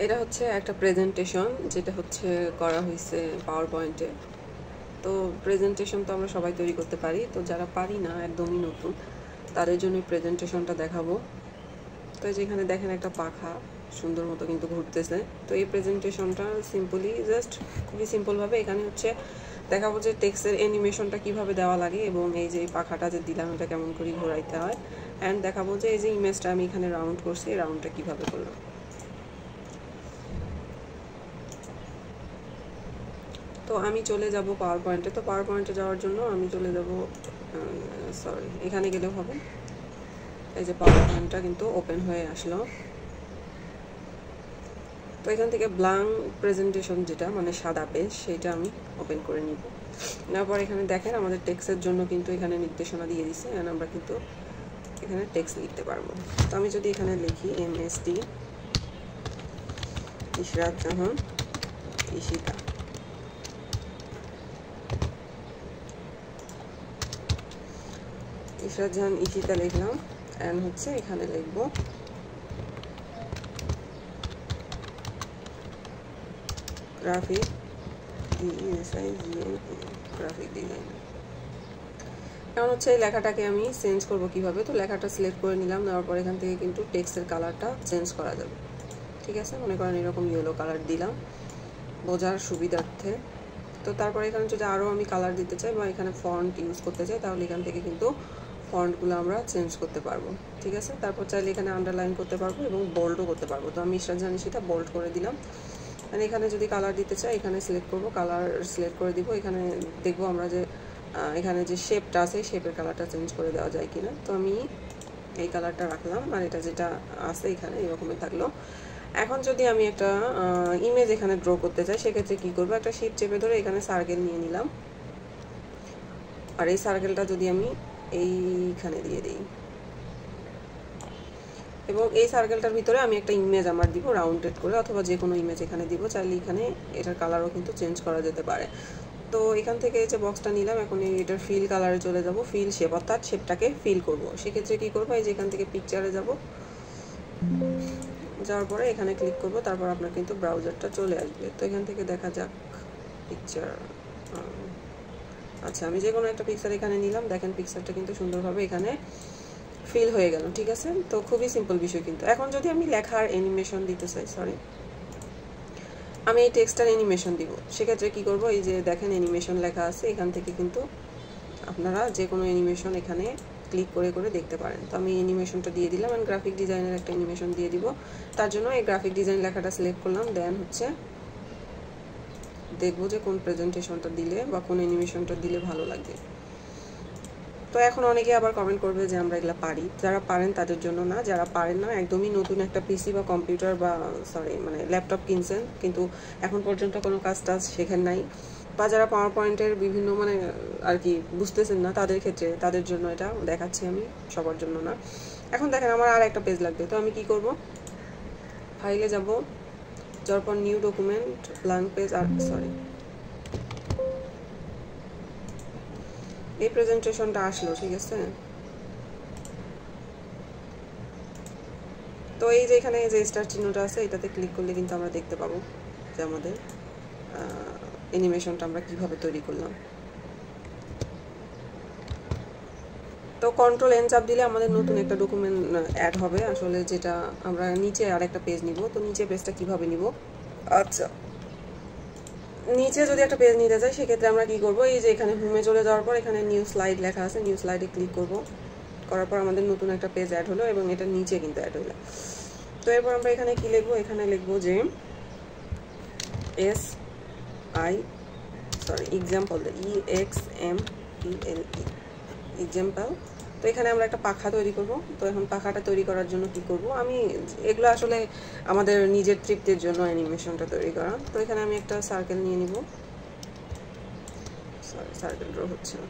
এটা হচ্ছে একটা প্রেজেন্টেশন যেটা হচ্ছে করা হয়েছে পাওয়ার পয়েন্টে। তো প্রেজেন্টেশন তো আমরা সবাই তৈরি করতে পারি, তো যারা পারি না একদমই নতুন তাদের জন্য প্রেজেন্টেশনটা দেখাবো। তো যেখানে দেখেন একটা পাখা সুন্দর মতো কিন্তু ঘুরতেছে। তো এই প্রেজেন্টেশনটা সিম্পলি খুবই সিম্পলভাবে এখানে হচ্ছে দেখাবো যে টেক্সটের অ্যানিমেশনটা কিভাবে দেওয়া লাগে এবং এই যে পাখাটা যে দিলাম এটা কেমন করে ঘোরাইতে হয়, অ্যান্ড দেখাবো যে এই যে ইমেজটা আমি এখানে রাউন্ড করছি এই রাউন্ডটা কীভাবে করলাম। তো আমি চলে যাব পাওয়ার পয়েন্টে। তো পাওয়ার পয়েন্টে যাওয়ার জন্য আমি চলে যাব, এখানে গেলেও হবে। এই যে পাওয়ার পয়েন্টটা কিন্তু ওপেন হয়ে আসলো। তো এখান থেকে ব্ল্যাঙ্ক প্রেজেন্টেশন যেটা মানে সাদা পেজ সেটা আমি ওপেন করে নিব। নেওয়ার পর এখানে দেখেন আমাদের টেক্সটের জন্য কিন্তু এখানে নির্দেশনা দিয়ে দিছে, অ্যান্ড আমরা কিন্তু এখানে টেক্সট লিখতে পারবো। তো আমি যদি এখানে লিখি MST ইশরাত জাহান ঈশিতা, ইশরাত জাহান ঈশিতা লিখলাম, অ্যান্ড হচ্ছে এখানে লিখব গ্রাফিক গ্রাফিক ডিজাইন। এখন হচ্ছে এই লেখাটাকে আমি চেঞ্জ করব কিভাবে। তো লেখাটা সিলেক্ট করে নিলাম, নেওয়ার পর এখান থেকে কিন্তু টেক্সটের কালারটা চেঞ্জ করা যাবে। ঠিক আছে, মনে করেন এরকম ইয়েলো কালার দিলাম বোঝার সুবিধার্থে। তো তারপরে এখানে যদি আরও আমি কালার দিতে চাই বা এখানে ফন্ট ইউজ করতে চাই তাহলে এখান থেকে কিন্তু ফন্টগুলো আমরা চেঞ্জ করতে পারবো। ঠিক আছে, তারপর চাইলে এখানে আন্ডারলাইন করতে পারবো এবং বোল্ডও করতে পারবো। তো আমি ইশরাত জাহান ঈশিতা বোল্ড করে দিলাম। মানে এখানে যদি কালার দিতে চাই এখানে সিলেক্ট করব, কালার সিলেক্ট করে দিব। এখানে দেখবো আমরা যে এখানে যে শেপটা আছে শেপের কালারটা চেঞ্জ করে দেওয়া যায় কিনা। তো আমি এই কালারটা রাখলাম, আর এটা যেটা আছে এখানে এরকমই থাকলো। এখন যদি আমি একটা ইমেজ এখানে ড্র করতে চাই সেক্ষেত্রে কী করবো, একটা শিপ চেপে ধরে এখানে সার্কেল নিয়ে নিলাম, আর এই সার্কেলটা যদি আমি এইখানে দিয়ে দিই এবং এই সার্কেলটার ভিতরে আমি একটা ইমেজ আমার দিব রাউন্ডেড করে, অথবা যে কোনো ইমেজ এখানে দিব। চাইলে এখানে এটার কালারও কিন্তু চেঞ্জ করা যেতে পারে। তো এখান থেকে এই যে বক্সটা নিলাম, এখন এটার ফিল কালারে চলে যাব, ফিল শেপ অর্থাৎ শেপটাকে ফিল করব। সেক্ষেত্রে কী করবো, এই যে এখান থেকে পিকচারে যাব, যাওয়ার পরে এখানে ক্লিক করব, তারপর আপনার কিন্তু ব্রাউজারটা চলে আসবে। তো এখান থেকে দেখা যাক পিকচার। আচ্ছা, আমি যে কোনো একটা পিকচার এখানে নিলাম, দেখেন পিকচারটা কিন্তু সুন্দরভাবে এখানে ফিল হয়ে গেল। ঠিক আছে, তো খুবই সিম্পল বিষয় কিন্তু। এখন যদি আমি লেখার অ্যানিমেশন দিতে চাই, আমি এই টেক্সটার অ্যানিমেশন দিব, সেক্ষেত্রে কি করব, এই যে দেখেন অ্যানিমেশন লেখা আছে এখান থেকে কিন্তু আপনারা যে কোনো অ্যানিমেশন এখানে ক্লিক করে করে দেখতে পারেন। তো আমি অ্যানিমেশনটা দিয়ে দিলাম, অ্যান্ড গ্রাফিক ডিজাইনের একটা অ্যানিমেশন দিয়ে দিব। তার জন্য এই গ্রাফিক ডিজাইন লেখাটা সিলেক্ট করলাম, দেন হচ্ছে দেখবো যে কোন প্রেজেন্টেশনটা দিলে বা কোন অ্যানিমেশনটা দিলে ভালো লাগবে। তো এখন অনেকে আবার কমেন্ট করবে যে আমরা এগুলো পারি। যারা পারেন তাদের জন্য না, যারা পারেন না একদমই নতুন একটা পিসি বা কম্পিউটার বা মানে ল্যাপটপ কিনছেন কিন্তু এখন পর্যন্ত কোনো কাজ টাজ শেখেন নাই, বা যারা পাওয়ার পয়েন্টের বিভিন্ন মানে আর কি বুঝতেছেন না তাদের ক্ষেত্রে, তাদের জন্য এটা দেখাচ্ছি আমি, সবার জন্য না। এখন দেখেন আমার আর একটা পেজ লাগবে। তো আমি কি করব, ফাইলে যাব, যাওয়ার পর নিউ ডকুমেন্ট ব্ল্যাঙ্ক পেজ, আর এই প্রেজেন্টেশনটা আসলো। ঠিক আছে, তো এই যে এখানে যে স্টার চিহ্নটা আছে এটাতে ক্লিক করলে কিন্তু আমরা দেখতে পাবো যে আমাদের অ্যানিমেশনটা আমরা কিভাবে তৈরি করলাম। তো কন্ট্রোল এন চাপ দিলে আমাদের নতুন একটা ডকুমেন্ট অ্যাড হবে আসলে, যেটা আমরা নিচে আর একটা পেজ নিব। তো নিচে পেজটা কিভাবে নিব, আচ্ছা নিচে যদি একটা পেজ নিতে চাই সেক্ষেত্রে আমরা কি করব, এই যে এখানে হোমে চলে যাওয়ার পর এখানে নিউ স্লাইড লেখা আছে, নিউ স্লাইডে ক্লিক করব, করার পর আমাদের নতুন একটা পেজ অ্যাড হলো এবং এটা নিচে কিন্তু অ্যাড হলো। তো এরপর আমরা এখানে কি লিখবো, এখানে লিখবো যে এক্সাম্পল EXMPLE এক্সাম্পল। তো এখানে আমরা একটা পাখা তৈরি করব। তো এখন পাখাটা তৈরি করার জন্য কি করব, আমি এগুলো আসলে আমাদের নিজের তৃপ্তির জন্য অ্যানিমেশনটা তৈরি করা। তো এখানে আমি একটা সার্কেল নিয়ে নিব, সার্কেল ড্র হচ্ছে না,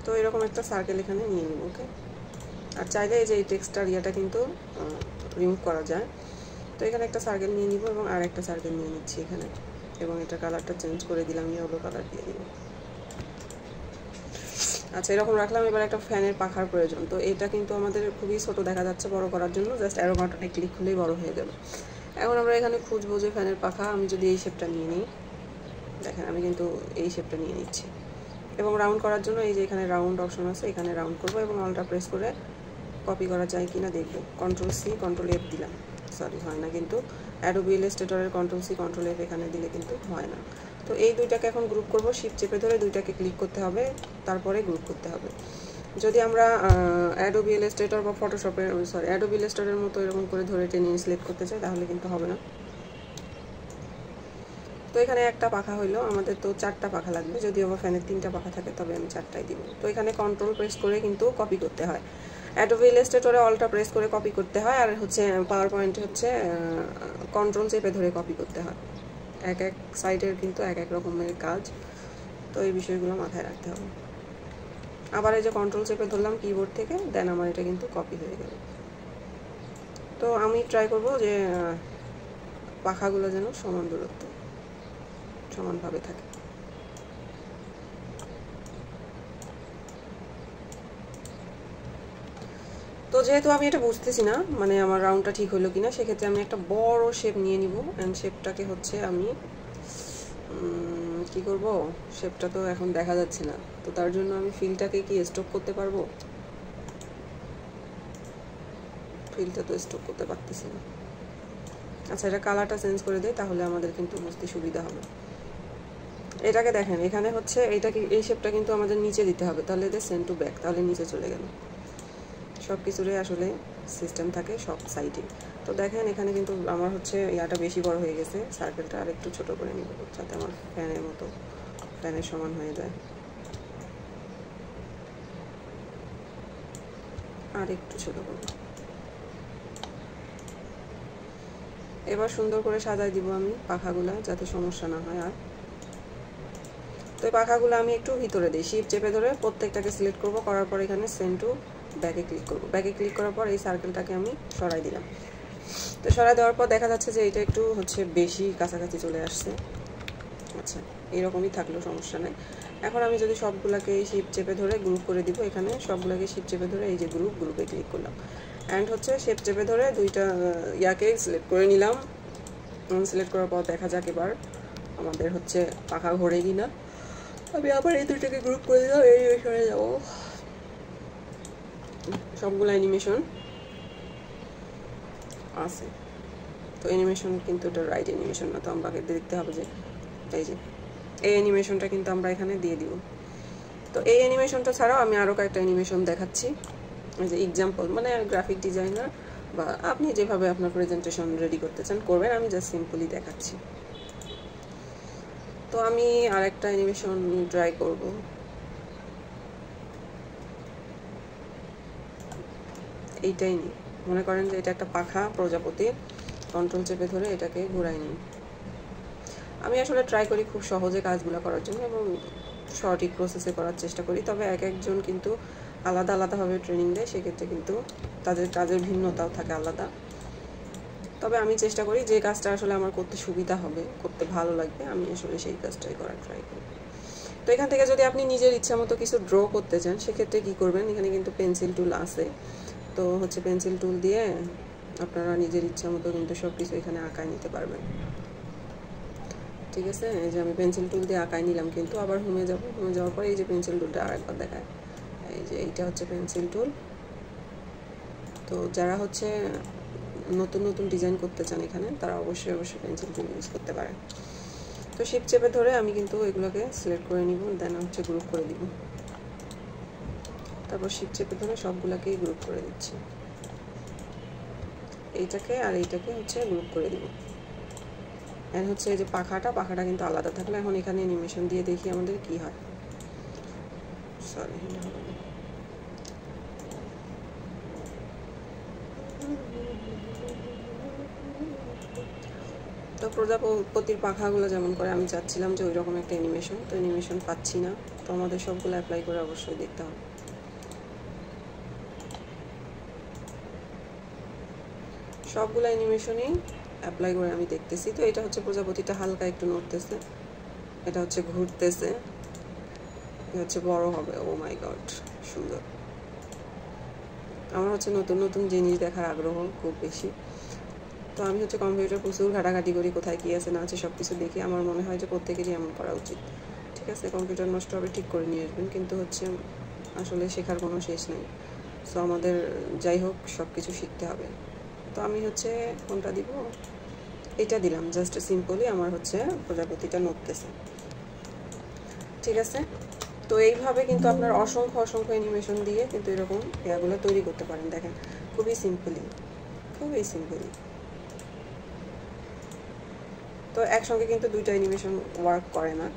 তো এরকম একটা সার্কেল এখানে নিয়ে নিব। ওকে, আর চাইলে এই যে এই টেক্সটার ইয়েটা কিন্তু রিমুভ করা যায়। তো এখানে একটা সার্কেল নিয়ে নিব এবং আর একটা সার্কেল নিয়ে নিচ্ছি এখানে, এবং এটা কালারটা চেঞ্জ করে দিলাম, ইয়েলো কালার দিয়ে দিব। আচ্ছা, এরকম রাখলাম। এবার একটা ফ্যানের পাখার প্রয়োজন। তো এটা কিন্তু আমাদের খুবই ছোট দেখা যাচ্ছে, বড় করার জন্য জাস্ট অ্যারো বাটনে ক্লিক করলেই বড় হয়ে যাবে। এখন আমরা এখানে খুঁজবো যে ফ্যানের পাখা। আমি যদি এই শেপটা নিয়ে নিই, দেখেন আমি কিন্তু এই শেপটা নিয়ে নিচ্ছি। এবং রাউন্ড করার জন্য এই যে এখানে রাউন্ড অপশন আছে, এখানে রাউন্ড করবো এবং অলটা প্রেস করে কপি করা যায় কিনা দেখব। কন্ট্রোল সি কন্ট্রোল এফ দিলাম, সরি হয় না কিন্তু। অ্যাডোবি ইলাস্ট্রেটরের কন্ট্রোল সি কন্ট্রোল এফ এখানে দিলে কিন্তু হয় না। তো এই দুইটাকে এখন গ্রুপ করব। শিফট চেপে ধরে দুইটাকে ক্লিক করতে হবে, তারপরে গ্রুপ করতে হবে। যদি আমরা অ্যাডোবি ইলাস্ট্রেটর বা ফটোশপের অ্যাডোবি ইলাস্ট্রেটরের মতো এরকম করে ধরে টেনে সিলেক্ট করতে চাই, তাহলে কিন্তু হবে না। তো এখানে একটা পাখা হইলো, আমাদের তো 4টা পাখা লাগবে। যদি আবার ফ্যানের 3টা পাখা থাকে তবে আমি 4টাই দিব। তো এখানে কন্ট্রোল প্রেস করে কিন্তু কপি করতে হয়। অ্যাডোবি ইলাস্ট্রেটরে অলটা প্রেস করে কপি করতে হয়, আর হচ্ছে পাওয়ার পয়েন্টে হচ্ছে কন্ট্রোল চেপে ধরে কপি করতে হয়। এক এক সাইডের কিন্তু এক এক রকমের কাজ, তো এই বিষয়গুলো মাথায় রাখতে হবে। আবার এই যে কন্ট্রোল চেপে ধরলাম কিবোর্ড থেকে, দেন আমার এটা কিন্তু কপি হয়ে গেল। তো আমি ট্রাই করব যে পাখাগুলো যেন সমান দূরত্ব সমানভাবে থাকে। তো যেহেতু আমি এটা বুঝতেছি না মানে আমার রাউন্ডটা ঠিক হলো কিনা, সেক্ষেত্রে আমি একটা বড় শেপ নিয়ে নিব। অ্যান্ড শেপটাকে হচ্ছে আমি কি করব, শেপটা তো এখন দেখা যাচ্ছে না, তো তার জন্য আমি ফিলটাকে কি স্টক করতে পারবো? ফিলটা তো স্টক করতে পারতেছি না। আচ্ছা, এটা কালারটা চেঞ্জ করে দেয়, তাহলে আমাদের কিন্তু বুঝতে সুবিধা হবে। এটাকে দেখেন, এখানে হচ্ছে এইটাকে এই শেপটা কিন্তু আমাদের নিচে দিতে হবে, তাহলে এদের সেন্ড টু ব্যাক, তাহলে নিচে চলে গেল। সব কিছুরই আসলে সিস্টেম থাকে সব সাইডে। তো দেখেন এখানে কিন্তু আমার হচ্ছে ইয়াটা বেশি বড় হয়ে গেছে, সার্কেলটা আর একটু ছোট করে নিব যাতে আমার ফ্যানের মতো ফ্যানের সমান হয়ে যায়। আর একটু ছোট করব। এবার সুন্দর করে সাজাই দিব আমি পাখাগুলা, যাতে সমস্যা না হয়। আর তো এই পাখাগুলো আমি একটু ভিতরে দিই, শিফট চেপে ধরে প্রত্যেকটাকে সিলেক্ট করব, করার পর এখানে সেন্ড টু ব্যাকে ক্লিক করব। ব্যাকে ক্লিক করার পর এই সার্কেলটাকে আমি সরাই দিলাম। তো সরাই দেওয়ার পর দেখা যাচ্ছে যে এটা একটু হচ্ছে বেশি কাছাকাছি চলে আসছে। আচ্ছা, এইরকমই থাকলেও সমস্যা নেই। এখন আমি যদি সবগুলোকে শিফট চেপে ধরে গ্রুপ করে দিব, এখানে সবগুলোকে শিফট চেপে ধরে এই যে গ্রুপে ক্লিক করলাম। অ্যান্ড হচ্ছে শিফট চেপে ধরে দুইটা ইয়াকে সিলেক্ট করে নিলাম। সিলেক্ট করার পর দেখা যাক এবার আমাদের হচ্ছে পাখা ঘোরে কিনা। আমি আবার এই দুইটাকে গ্রুপ করে দিলাম, অ্যানিমেশনে যাবো। সবগুলো অ্যানিমেশন আছে, তো অ্যানিমেশন কিন্তু এটা রাইট অ্যানিমেশন না, তো আমাকে দেখতে হবে যে এই যে এই অ্যানিমেশনটা কিন্তু আমরা এখানে দিয়ে দিব। তো এই অ্যানিমেশনটা ছাড়াও আমি আরও কয়েকটা অ্যানিমেশন দেখাচ্ছি, এই যে এক্সাম্পল, মানে গ্রাফিক ডিজাইনার বা আপনি যেভাবে আপনার প্রেজেন্টেশন রেডি করতে চান করবেন, আমি জাস্ট সিম্পলি দেখাচ্ছি। তো আমি আর একটা অ্যানিমেশন ট্রাই করব। এইটাই নিই, মনে করেন যে এটা একটা পাখা প্রজাপতির, কন্ট্রোল চেপে ধরে এটাকে ঘুরাই নিই। আমি আসলে ট্রাই করি খুব সহজে কাজগুলো করার জন্য এবং সঠিক প্রসেসে করার চেষ্টা করি, তবে এক একজন কিন্তু আলাদা আলাদাভাবে ট্রেনিং দেয়, সেক্ষেত্রে কিন্তু তাদের কাজের ভিন্নতাও থাকে আলাদা। তবে আমি চেষ্টা করি যে কাজটা আসলে আমার করতে সুবিধা হবে, করতে ভালো লাগবে, আমি আসলে সেই কাজটাই করার ট্রাই করি। তো এখান থেকে যদি আপনি নিজের ইচ্ছা মতো কিছু ড্র করতে চান, সেক্ষেত্রে কী করবেন, এখানে কিন্তু পেন্সিল টুল আছে, তো হচ্ছে পেন্সিল টুল দিয়ে আপনারা নিজের ইচ্ছা মতো কিন্তু সব কিছু এখানে আঁকায় নিতে পারবেন। ঠিক আছে, এই যে আমি পেন্সিল টুল দিয়ে আঁকায় নিলাম, কিন্তু আবার হোমে যাব, হোমে যাওয়ার পর এই যে পেন্সিল টুলটা আরেকবার দেখায়, এই যে এইটা হচ্ছে পেন্সিল টুল। তো যারা হচ্ছে নতুন নতুন ডিজাইন করতে চান এখানে, তারা অবশ্যই পেন্সিল টুল ইউজ করতে পারেন। তো শিফট চেপে ধরে আমি কিন্তু এগুলোকে সিলেক্ট করে নিব, দেন হচ্ছে গ্রুপ করে দিব। তারপর শিফট চেপে ধরে সবগুলোকেই গ্রুপ করে দিচ্ছি, এইটাকে আর এইটাকে হচ্ছে গ্রুপ করে দিব। এন্ড হচ্ছে এই যে পাখাটা কিন্তু আলাদা থাকলে, এখন এখানে অ্যানিমেশন দিয়ে দেখি আমাদের কি হয়। সরি, তো প্রজাপতির পাখাগুলো যেমন করে আমি চাচ্ছিলাম যে ওই রকম একটা অ্যানিমেশন, তো অ্যানিমেশন পাচ্ছি না, তো আমাদের সবগুলো অ্যাপ্লাই করে অবশ্যই দেখতে হবে। সবগুলো অ্যানিমেশনই অ্যাপ্লাই করে আমি দেখতেছি। তো এটা হচ্ছে প্রজাপতিটা হালকা একটু নড়তেছে, এটা হচ্ছে ঘুরতেছে, হচ্ছে বড় হবে। ও মাই গড, সুন্দর। আমার হচ্ছে নতুন নতুন জিনিস দেখার আগ্রহ খুব বেশি। তো আমি হচ্ছে কম্পিউটার প্রচুর ঘাটাঘাটি করি, কোথায় কী আছে না আছে সব কিছু দেখি। আমার মনে হয় যে প্রত্যেকেরই এমন করা উচিত। ঠিক আছে, কম্পিউটার নষ্ট হবে ঠিক করে নিয়ে আসবেন, কিন্তু হচ্ছে আসলে শেখার কোনো শেষ নেই। সো আমাদের যাই হোক সব কিছু শিখতে হবে। তো আমি হচ্ছে কোনটা দিব, এটা দিলাম জাস্ট সিম্পলি। আমার হচ্ছে প্রজাপতিটা নড়তেছে। ঠিক আছে, তো এইভাবে কিন্তু আপনার অসংখ্য অসংখ্য অ্যানিমেশন দিয়ে কিন্তু এরকম ইয়াগুলো তৈরি করতে পারেন। দেখেন খুবই সিম্পলি, খুবই সিম্পলি। তো একসঙ্গে কিন্তু দুইটা অ্যানিমেশন ওয়ার্ক করে না।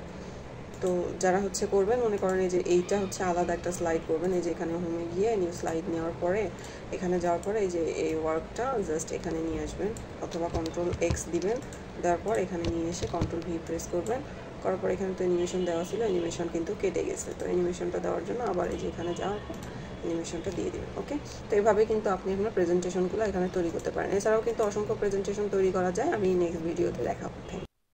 তো যারা হচ্ছে করবেন, মনে করেন এই যে এইটা হচ্ছে আলাদা একটা স্লাইড করবেন। এই যে এখানে হোমে গিয়ে নিউ স্লাইড নেওয়ার পরে এখানে যাওয়ার পরে এই যে এই ওয়ার্কটা জাস্ট এখানে নিয়ে আসবেন, অথবা কন্ট্রোল এক্স দিবেন, দেওয়ার পর এখানে নিয়ে এসে কন্ট্রোল ভি প্রেস করবেন। করার পর এখানে তো অ্যানিমেশন দেওয়া ছিল, অ্যানিমেশন কিন্তু কেটে গেছে। তো অ্যানিমেশনটা দেওয়ার জন্য আবার এই যে এখানে যাওয়ার পর অ্যানিমেশনটা দিয়ে দেবেন। ওকে, তো এইভাবে কিন্তু আপনি আপনার প্রেজেন্টেশনগুলো এখানে তৈরি করতে পারেন। এছাড়াও কিন্তু অসংখ্য প্রেজেন্টেশন তৈরি করা যায়, আমি নেক্সট ভিডিওতে দেখাবো। Thank you.